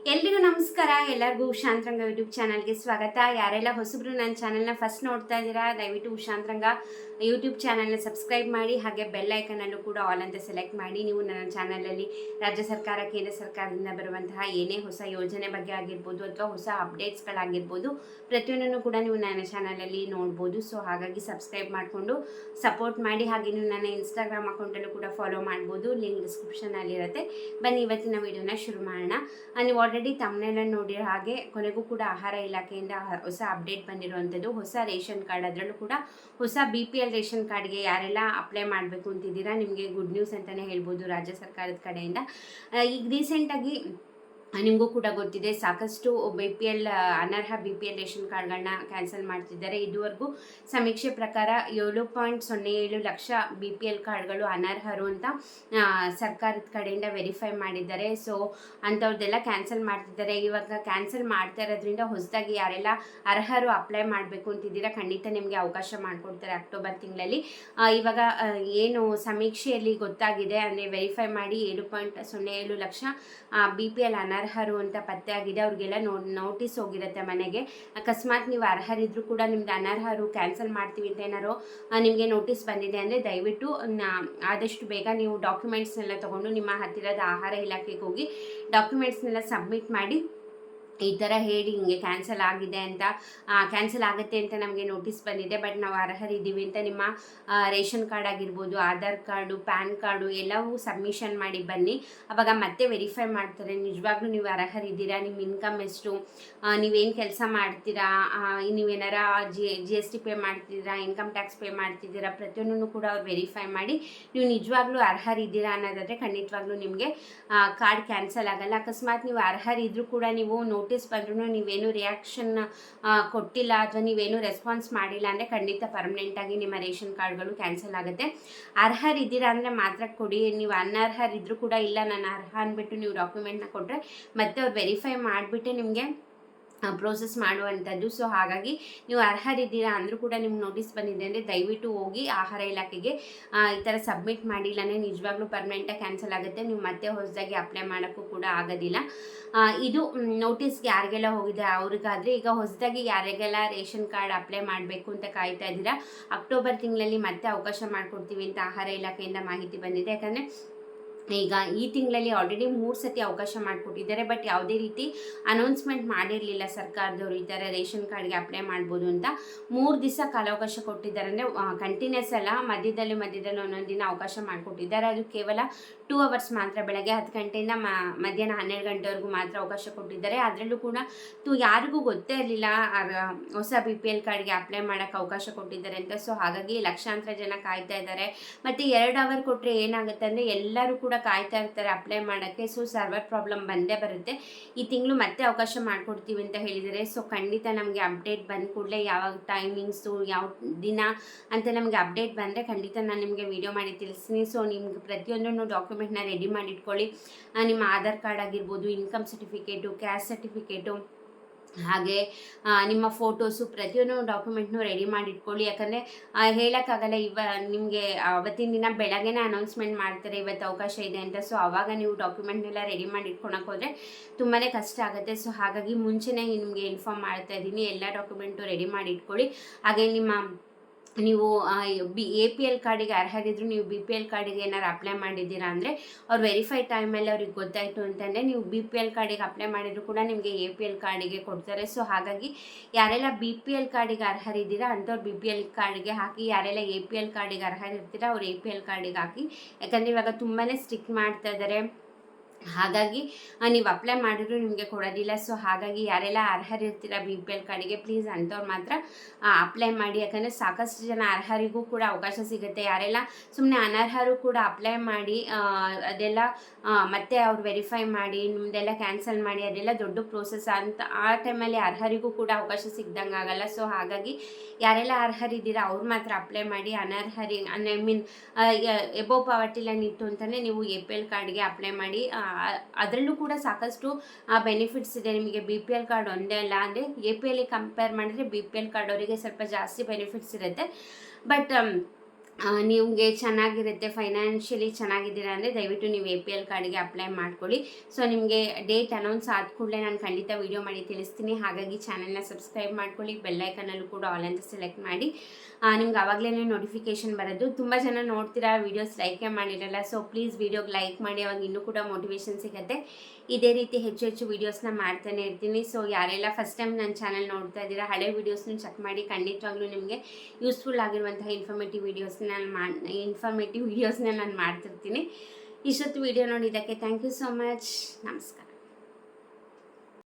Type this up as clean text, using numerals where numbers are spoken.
ಎಲ್ರಿಗೂ ನಮಸ್ಕಾರ. ಎಲ್ಲರಿಗೂ ಉಷಾಂತರಂಗ ಯೂಟ್ಯೂಬ್ ಚಾನಲ್ಗೆ ಸ್ವಾಗತ. ಯಾರೆಲ್ಲ ಹೊಸಬ್ರು ನನ್ನ ಚಾನಲ್ನ ಫಸ್ಟ್ ನೋಡ್ತಾ ಇದ್ದೀರಾ, ದಯವಿಟ್ಟು ಉಷಾಂತರಂಗ ಯೂಟ್ಯೂಬ್ ಚಾನಲ್ನ ಸಬ್ಸ್ಕ್ರೈಬ್ ಮಾಡಿ, ಹಾಗೆ ಬೆಲ್ ಐಕನಲ್ಲೂ ಕೂಡ ಆಲ್ ಅಂತ ಸೆಲೆಕ್ಟ್ ಮಾಡಿ. ನೀವು ನನ್ನ ಚಾನಲಲ್ಲಿ ರಾಜ್ಯ ಸರ್ಕಾರ, ಕೇಂದ್ರ ಸರ್ಕಾರದಿಂದ ಬರುವಂತಹ ಏನೇ ಹೊಸ ಯೋಜನೆ ಬಗ್ಗೆ ಆಗಿರ್ಬೋದು ಅಥವಾ ಹೊಸ ಅಪ್ಡೇಟ್ಸ್ಗಳಾಗಿರ್ಬೋದು, ಪ್ರತಿಯೊಂದನ್ನು ಕೂಡ ನೀವು ನನ್ನ ಚಾನಲಲ್ಲಿ ನೋಡ್ಬೋದು. ಸೊ ಹಾಗಾಗಿ ಸಬ್ಸ್ಕ್ರೈಬ್ ಮಾಡಿಕೊಂಡು ಸಪೋರ್ಟ್ ಮಾಡಿ. ಹಾಗೆ ನೀವು ನನ್ನ ಇನ್ಸ್ಟಾಗ್ರಾಮ್ ಅಕೌಂಟಲ್ಲೂ ಕೂಡ ಫಾಲೋ ಮಾಡ್ಬೋದು, ಲಿಂಕ್ ಡಿಸ್ಕ್ರಿಪ್ಷನಲ್ಲಿರುತ್ತೆ. ಬನ್ನಿ ಇವತ್ತಿನ ವಿಡಿಯೋನ ಶುರು ಮಾಡೋಣ. ನೀವು ಆಲ್ರೆಡಿ ತಮ್ಮನೇಲನ್ನು ನೋಡಿರೋ ಹಾಗೆ ಕೊನೆಗೂ ಕೂಡ ಆಹಾರ ಇಲಾಖೆಯಿಂದ ಹೊಸ ಅಪ್ಡೇಟ್ ಬಂದಿರುವಂಥದ್ದು. ಹೊಸ ರೇಷನ್ ಕಾರ್ಡ್, ಅದರಲ್ಲೂ ಕೂಡ ಹೊಸ BPL ರೇಷನ್ ಕಾರ್ಡ್ಗೆ ಯಾರೆಲ್ಲ ಅಪ್ಲೈ ಮಾಡಬೇಕು ಅಂತಿದ್ದೀರಾ, ನಿಮಗೆ ಗುಡ್ ನ್ಯೂಸ್ ಅಂತಲೇ ಹೇಳ್ಬೋದು ರಾಜ್ಯ ಸರ್ಕಾರದ ಕಡೆಯಿಂದ. ಈಗ ರೀಸೆಂಟಾಗಿ ನಿಮಗೂ ಕೂಡ ಗೊತ್ತಿದೆ, ಸಾಕಷ್ಟು ಅನರ್ಹ BPL ರೇಷನ್ ಕಾರ್ಡ್ಗಳನ್ನ ಕ್ಯಾನ್ಸಲ್ ಮಾಡ್ತಿದ್ದಾರೆ. ಇದುವರೆಗೂ ಸಮೀಕ್ಷೆ ಪ್ರಕಾರ 7.07 ಲಕ್ಷ BPL ಕಾರ್ಡ್ಗಳು ಅನರ್ಹರು ಅಂತ ಸರ್ಕಾರದ ಕಡೆಯಿಂದ ವೆರಿಫೈ ಮಾಡಿದ್ದಾರೆ. ಸೊ ಅಂಥವ್ರದ್ದೆಲ್ಲ ಕ್ಯಾನ್ಸಲ್ ಮಾಡ್ತಿದ್ದಾರೆ. ಇವಾಗ ಕ್ಯಾನ್ಸಲ್ ಮಾಡ್ತಾ ಇರೋದ್ರಿಂದ ಹೊಸದಾಗಿ ಯಾರೆಲ್ಲ ಅರ್ಹರು ಅಪ್ಲೈ ಮಾಡಬೇಕು ಅಂತಿದ್ದೀರಾ, ಖಂಡಿತ ನಿಮಗೆ ಅವಕಾಶ ಮಾಡಿಕೊಡ್ತಾರೆ ಅಕ್ಟೋಬರ್ ತಿಂಗಳಲ್ಲಿ. ಇವಾಗ ಏನು ಸಮೀಕ್ಷೆಯಲ್ಲಿ ಗೊತ್ತಾಗಿದೆ ಅಂದರೆ ವೆರಿಫೈ ಮಾಡಿ 7.07 ಲಕ್ಷ BPL ಅನರ್ಹರು ಅಂತ ಪತ್ತೆ ಆಗಿದೆ. ಅವ್ರಿಗೆಲ್ಲ ನೋಟಿಸ್ ಹೋಗಿರುತ್ತೆ ಮನೆಗೆ. ಅಕಸ್ಮಾತ್ ನೀವು ಅರ್ಹರಿದ್ರು ಕೂಡ ನಿಮ್ದು ಅನರ್ಹರು ಕ್ಯಾನ್ಸಲ್ ಮಾಡ್ತೀವಿ ಅಂತ ಏನಾರು ನಿಮಗೆ ನೋಟಿಸ್ ಬಂದಿದೆ ಅಂದರೆ ದಯವಿಟ್ಟು ಆದಷ್ಟು ಬೇಗ ನೀವು ಡಾಕ್ಯುಮೆಂಟ್ಸ್ನೆಲ್ಲ ತೊಗೊಂಡು ನಿಮ್ಮ ಹತ್ತಿರದ ಆಹಾರ ಇಲಾಖೆಗೆ ಹೋಗಿ ಡಾಕ್ಯುಮೆಂಟ್ಸ್ನೆಲ್ಲ ಸಬ್ಮಿಟ್ ಮಾಡಿ, ಈ ಥರ ಹೇಳಿ ಹಿಂಗೆ ಕ್ಯಾನ್ಸಲ್ ಆಗಿದೆ ಅಂತ, ಕ್ಯಾನ್ಸಲ್ ಆಗುತ್ತೆ ಅಂತ ನಮಗೆ ನೋಟಿಸ್ ಬಂದಿದೆ, ಬಟ್ ನಾವು ಅರ್ಹರಿದ್ದೀವಿ ಅಂತ ನಿಮ್ಮ ರೇಷನ್ ಕಾರ್ಡ್ ಆಗಿರ್ಬೋದು, ಆಧಾರ್ ಕಾರ್ಡು, ಪ್ಯಾನ್ ಕಾರ್ಡು ಎಲ್ಲವೂ ಸಬ್ಮಿಷನ್ ಮಾಡಿ ಬನ್ನಿ. ಆವಾಗ ಮತ್ತೆ ವೆರಿಫೈ ಮಾಡ್ತಾರೆ ನಿಜವಾಗ್ಲೂ ನೀವು ಅರ್ಹರಿದ್ದೀರಾ, ನಿಮ್ಮ ಇನ್ಕಮ್ ಎಷ್ಟು, ನೀವೇನು ಕೆಲಸ ಮಾಡ್ತೀರಾ, ನೀವೇನಾರ GST ಪೇ ಮಾಡ್ತಿದ್ದೀರಾ, ಇನ್ಕಮ್ ಟ್ಯಾಕ್ಸ್ ಪೇ ಮಾಡ್ತಿದ್ದೀರಾ, ಪ್ರತಿಯೊಂದನ್ನು ಕೂಡ ಅವ್ರು ವೆರಿಫೈ ಮಾಡಿ ನೀವು ನಿಜವಾಗ್ಲೂ ಅರ್ಹರಿದ್ದೀರಾ ಅನ್ನೋದಾದರೆ ಖಂಡಿತವಾಗ್ಲೂ ನಿಮಗೆ ಕಾರ್ಡ್ ಕ್ಯಾನ್ಸಲ್ ಆಗಲ್ಲ. ಅಕಸ್ಮಾತ್ ನೀವು ಅರ್ಹರಿದ್ದರೂ ಕೂಡ ನೀವು ನೋಟಿಸ್ ಬಂದ್ರೂ ನೀವೇನು ರಿಯಾಕ್ಷನ್ ಕೊಟ್ಟಿಲ್ಲ ಅಥವಾ ನೀವೇನು ರೆಸ್ಪಾನ್ಸ್ ಮಾಡಿಲ್ಲ ಅಂದರೆ ಖಂಡಿತ ಪರ್ಮನೆಂಟಾಗಿ ನಿಮ್ಮ ರೇಷನ್ ಕಾರ್ಡ್ಗಳು ಕ್ಯಾನ್ಸಲ್ ಆಗುತ್ತೆ. ಅರ್ಹರಿದ್ದೀರಾ ಅಂದರೆ ಮಾತ್ರ ಕೊಡಿ. ನೀವು ಅನರ್ಹರಿದ್ದರೂ ಕೂಡ ಇಲ್ಲ ನಾನು ಅರ್ಹ ಅಂದ್ಬಿಟ್ಟು ನೀವು ಡಾಕ್ಯುಮೆಂಟ್ನ ಕೊಟ್ಟರೆ ಮತ್ತೆ ಅವ್ರು ವೆರಿಫೈ ಮಾಡಿಬಿಟ್ಟೆ ನಿಮಗೆ ಪ್ರೋಸೆಸ್ ಮಾಡುವಂಥದ್ದು. ಸೊ ಹಾಗಾಗಿ ನೀವು ಅರ್ಹರಿದ್ದೀರಾ ಅಂದರೂ ಕೂಡ ನಿಮ್ಗೆ ನೋಟಿಸ್ ಬಂದಿದೆ ಅಂದರೆ ದಯವಿಟ್ಟು ಹೋಗಿ ಆಹಾರ ಇಲಾಖೆಗೆ ಈ ಥರ ಸಬ್ಮಿಟ್ ಮಾಡಿಲ್ಲ ಅಂದರೆ ನಿಜವಾಗ್ಲೂ ಪರ್ಮನೆಂಟಾಗಿ ಕ್ಯಾನ್ಸಲ್ ಆಗುತ್ತೆ. ನೀವು ಮತ್ತೆ ಹೊಸದಾಗಿ ಅಪ್ಲೈ ಮಾಡೋಕ್ಕೂ ಕೂಡ ಆಗೋದಿಲ್ಲ. ಇದು ನೋಟಿಸ್ಗೆ ಯಾರಿಗೆಲ್ಲ ಹೋಗಿದೆ ಅವ್ರಿಗಾದರೆ. ಈಗ ಹೊಸದಾಗಿ ಯಾರಿಗೆಲ್ಲ ರೇಷನ್ ಕಾರ್ಡ್ ಅಪ್ಲೈ ಮಾಡಬೇಕು ಅಂತ ಕಾಯ್ತಾ ಇದ್ದೀರಾ, ಅಕ್ಟೋಬರ್ ತಿಂಗಳಲ್ಲಿ ಮತ್ತೆ ಅವಕಾಶ ಮಾಡಿಕೊಡ್ತೀವಿ ಅಂತ ಆಹಾರ ಇಲಾಖೆಯಿಂದ ಮಾಹಿತಿ ಬಂದಿದೆ. ಯಾಕಂದರೆ ಈಗ ಈ ತಿಂಗಳಲ್ಲಿ ಆಲ್ರೆಡಿ 3 ಸತಿ ಅವಕಾಶ ಮಾಡಿಕೊಟ್ಟಿದ್ದಾರೆ, ಬಟ್ ಯಾವುದೇ ರೀತಿ ಅನೌನ್ಸ್ಮೆಂಟ್ ಮಾಡಿರಲಿಲ್ಲ ಸರ್ಕಾರದವರು ಈ ಥರ ರೇಷನ್ ಕಾರ್ಡ್ಗೆ ಅಪ್ಲೈ ಮಾಡ್ಬೋದು ಅಂತ. 3 ದಿವಸ ಕಾಲಾವಕಾಶ ಕೊಟ್ಟಿದ್ದಾರೆ, ಅಂದರೆ ಕಂಟಿನ್ಯೂಸ್ ಅಲ್ಲ, ಮಧ್ಯದಲ್ಲಿ ಒಂದೊಂದು ದಿನ ಅವಕಾಶ ಮಾಡಿಕೊಟ್ಟಿದ್ದಾರೆ. ಅದು ಕೇವಲ 2 ಅವರ್ಸ್ ಮಾತ್ರ, ಬೆಳಗ್ಗೆ 10 ಗಂಟೆಯಿಂದ ಮಧ್ಯಾಹ್ನ 12 ಗಂಟೆವರೆಗೂ ಮಾತ್ರ ಅವಕಾಶ ಕೊಟ್ಟಿದ್ದಾರೆ. ಅದರಲ್ಲೂ ಕೂಡ ಯಾರಿಗೂ ಗೊತ್ತೇ ಇರಲಿಲ್ಲ ಹೊಸ BPL ಕಾರ್ಡ್ಗೆ ಅಪ್ಲೈ ಮಾಡೋಕ್ಕೆ ಅವಕಾಶ ಕೊಟ್ಟಿದ್ದಾರೆ ಅಂತ. ಸೊ ಹಾಗಾಗಿ ಲಕ್ಷಾಂತರ ಜನ ಕಾಯ್ತಾ ಇದ್ದಾರೆ. ಮತ್ತು 2 ಅವರ್ ಕೊಟ್ಟರೆ ಏನಾಗುತ್ತೆ ಅಂದರೆ ಎಲ್ಲರೂ ಕೂಡ ಕಾಯ್ತಾ ಇರ್ತಾರೆ ಅಪ್ಲೈ ಮಾಡೋಕ್ಕೆ. ಸೊ ಸರ್ವರ್ ಪ್ರಾಬ್ಲಮ್ ಬಂದೇ ಬರುತ್ತೆ. ಈ ತಿಂಗಳು ಮತ್ತೆ ಅವಕಾಶ ಮಾಡಿಕೊಡ್ತೀವಿ ಅಂತ ಹೇಳಿದ್ದಾರೆ. ಸೊ ಖಂಡಿತ ನಮಗೆ ಅಪ್ಡೇಟ್ ಬಂದ ಕೂಡಲೇ ಯಾವಾಗ ಟೈಮಿಂಗ್ಸು, ಯಾವ ದಿನ ಅಂತ ನಮಗೆ ಅಪ್ಡೇಟ್ ಬಂದರೆ ಖಂಡಿತ ನಾನು ನಿಮಗೆ ವಿಡಿಯೋ ಮಾಡಿ ತಿಳಿಸ್ತೀನಿ. ಸೊ ನಿಮ್ಗೆ ಪ್ರತಿಯೊಂದನ್ನು ಡಾಕ್ಯುಮೆಂಟ್ನ ರೆಡಿ ಮಾಡಿ ಇಟ್ಕೊಳ್ಳಿ. ನಿಮ್ಮ ಆಧಾರ್ ಕಾರ್ಡ್ ಆಗಿರ್ಬೋದು, ಇನ್ಕಮ್ ಸರ್ಟಿಫಿಕೇಟು, ಕ್ಯಾಸ್ಟ್ ಸರ್ಟಿಫಿಕೇಟು, ಹಾಗೆ ನಿಮ್ಮ ಫೋಟೋಸು, ಪ್ರತಿಯೊಂದು ಡಾಕ್ಯುಮೆಂಟ್ನು ರೆಡಿ ಮಾಡಿ ಇಟ್ಕೊಳ್ಳಿ. ಯಾಕಂದರೆ ಹೇಳೋಕ್ಕಾಗಲ್ಲ, ನಿಮಗೆ ಅವತ್ತಿನ ದಿನ ಬೆಳಗ್ಗೆನೇ ಅನೌನ್ಸ್ಮೆಂಟ್ ಮಾಡ್ತಾರೆ ಇವತ್ತು ಅವಕಾಶ ಇದೆ ಅಂತ. ಸೊ ಆವಾಗ ನೀವು ಡಾಕ್ಯುಮೆಂಟ್ನೆಲ್ಲ ರೆಡಿ ಮಾಡಿ ಇಟ್ಕೊಳಕ್ಕೆ ಹೋದರೆ ತುಂಬಾ ಕಷ್ಟ ಆಗುತ್ತೆ. ಸೊ ಹಾಗಾಗಿ ಮುಂಚೆನೇ ನಿಮಗೆ ಇನ್ಫಾರ್ಮ್ ಮಾಡ್ತಾ ಇದ್ದೀನಿ, ಎಲ್ಲ ಡಾಕ್ಯುಮೆಂಟು ರೆಡಿ ಮಾಡಿ ಇಟ್ಕೊಳ್ಳಿ. ಹಾಗೆ ನೀವು APL ಕಾರ್ಡಿಗೆ ಅರ್ಹರಿದ್ರು ನೀವು BPL ಕಾರ್ಡಿಗೆ ಏನಾರು ಅಪ್ಲೈ ಮಾಡಿದ್ದೀರಾ ಅಂದರೆ ಅವ್ರು ವೆರಿಫೈ ಟೈಮಲ್ಲಿ ಅವ್ರಿಗೆ ಗೊತ್ತಾಯಿತು ಅಂತಂದರೆ ನೀವು BPL ಕಾರ್ಡಿಗೆ ಅಪ್ಲೈ ಮಾಡಿದ್ರು ಕೂಡ ನಿಮಗೆ APL ಕಾರ್ಡಿಗೆ ಕೊಡ್ತಾರೆ. ಸೊ ಹಾಗಾಗಿ ಯಾರೆಲ್ಲ BPL ಕಾರ್ಡಿಗೆ ಅರ್ಹರಿದ್ದೀರಾ ಅಂಥವ್ರು BPL ಕಾರ್ಡಿಗೆ ಹಾಕಿ, ಯಾರೆಲ್ಲ APL ಕಾರ್ಡಿಗೆ ಅರ್ಹರಿರ್ತೀರಾ ಅವ್ರು APL ಕಾರ್ಡಿಗೆ ಹಾಕಿ. ಯಾಕಂದರೆ ಇವಾಗ ತುಂಬಾ ಸ್ಟ್ರಿಕ್ಟ್ ಮಾಡ್ತಾ ಇದ್ದಾರೆ, ಹಾಗಾಗಿ ನೀವು ಅಪ್ಲೈ ಮಾಡಿದ್ರು ನಿಮಗೆ ಕೊಡೋದಿಲ್ಲ. ಸೊ ಹಾಗಾಗಿ ಯಾರೆಲ್ಲ ಅರ್ಹರಿರ್ತೀರ BPL ಕಾರ್ಡಿಗೆ ಪ್ಲೀಸ್ ಅಂಥವ್ರು ಮಾತ್ರ ಅಪ್ಲೈ ಮಾಡಿ. ಯಾಕಂದರೆ ಸಾಕಷ್ಟು ಜನ ಅರ್ಹರಿಗೂ ಕೂಡ ಅವಕಾಶ ಸಿಗುತ್ತೆ. ಯಾರೆಲ್ಲ ಸುಮ್ಮನೆ ಅನರ್ಹರು ಕೂಡ ಅಪ್ಲೈ ಮಾಡಿ ಅದೆಲ್ಲ ಮತ್ತೆ ಅವ್ರು ವೆರಿಫೈ ಮಾಡಿ ನಿಮ್ಮದೆಲ್ಲ ಕ್ಯಾನ್ಸಲ್ ಮಾಡಿ ಅದೆಲ್ಲ ದೊಡ್ಡ ಪ್ರೋಸೆಸ್ ಅಂತ. ಆ ಟೈಮಲ್ಲಿ ಅರ್ಹರಿಗೂ ಕೂಡ ಅವಕಾಶ ಸಿಗ್ದಂಗೆ ಆಗಲ್ಲ. ಸೊ ಹಾಗಾಗಿ ಯಾರೆಲ್ಲ ಅರ್ಹರಿದ್ದೀರಾ ಅವ್ರು ಮಾತ್ರ ಅಪ್ಲೈ ಮಾಡಿ. ಅನರ್ಹರಿ ಎಬೋ ಪಾವರ್ಟಿ ಲೈನ್ ಇತ್ತು ಅಂತಲೇ ನೀವು APL ಕಾರ್ಡ್ಗೆ ಅಪ್ಲೈ ಮಾಡಿ. ಅದರಲ್ಲೂ ಕೂಡ ಸಾಕಷ್ಟು ಬೆನಿಫಿಟ್ಸ್ ಇದೆ ನಿಮಗೆ. BPL ಕಾರ್ಡ್ ಒಂದೇ ಅಲ್ಲ, ಅಂದರೆ APL ಕಂಪೇರ್ ಮಾಡಿದ್ರೆ BPL ಕಾರ್ಡ್ ಅವರಿಗೆ ಸ್ವಲ್ಪ ಜಾಸ್ತಿ ಬೆನಿಫಿಟ್ಸ್ ಇರುತ್ತೆ. ಬಟ್ ನಿಮಗೆ ಚೆನ್ನಾಗಿರುತ್ತೆ, ಫೈನಾನ್ಷಿಯಲಿ ಚೆನ್ನಾಗಿದ್ದೀರಾ ಅಂದರೆ ದಯವಿಟ್ಟು ನೀವು APL ಕಾರ್ಡಿಗೆ ಅಪ್ಲೈ ಮಾಡ್ಕೊಳ್ಳಿ. ಸೊ ನಿಮಗೆ ಡೇಟ್ ಅನೌನ್ಸ್ ಆದ ಕೂಡಲೇ ನಾನು ಖಂಡಿತ ವೀಡಿಯೋ ಮಾಡಿ ತಿಳಿಸ್ತೀನಿ. ಹಾಗಾಗಿ ಚಾನಲ್ನ ಸಬ್ಸ್ಕ್ರೈಬ್ ಮಾಡ್ಕೊಳ್ಳಿ, ಬೆಲ್ಲೈಕನಲ್ಲೂ ಕೂಡ ಆಲ್ ಅಂತ ಸೆಲೆಕ್ಟ್ ಮಾಡಿ. ನಿಮ್ಗೆ ಆವಾಗಲೇ ನೋಟಿಫಿಕೇಷನ್ ಬರೋದು. ತುಂಬ ಜನ ನೋಡ್ತೀರಾ, ವೀಡಿಯೋಸ್ ಲೈಕೇ ಮಾಡಿರಲ್ಲ. ಸೊ ಪ್ಲೀಸ್ ವೀಡಿಯೋಗೆ ಲೈಕ್ ಮಾಡಿ, ಅವಾಗ ಇನ್ನೂ ಕೂಡ ಮೋಟಿವೇಶನ್ ಸಿಗುತ್ತೆ. ಇದೇ ರೀತಿ ಹೆಚ್ಚು ಹೆಚ್ಚು ವೀಡಿಯೋಸ್ನ ಮಾಡ್ತಾನೆ ಇರ್ತೀನಿ. ಸೊ ಯಾರೆಲ್ಲ ಫಸ್ಟ್ ಟೈಮ್ ನನ್ನ ಚಾನಲ್ ನೋಡ್ತಾ ಇದ್ದೀರಾ, ಹಳೆ ವೀಡಿಯೋಸ್ನ ಚೆಕ್ ಮಾಡಿ. ಖಂಡಿತವಾಗ್ಲೂ ನಿಮಗೆ ಯೂಸ್ಫುಲ್ ಆಗಿರುವಂತಹ ಇನ್ಫಾರ್ಮೇಟಿವ್ ವೀಡಿಯೋಸ್ನ ನಾನು ಮಾಡ್ತಿರ್ತೀನಿ. ಇಷ್ಟೊತ್ತು ವೀಡಿಯೋ ನೋಡಿದ್ದಕ್ಕೆ ಥ್ಯಾಂಕ್ ಯು ಸೋ ಮಚ್. ನಮಸ್ಕಾರ.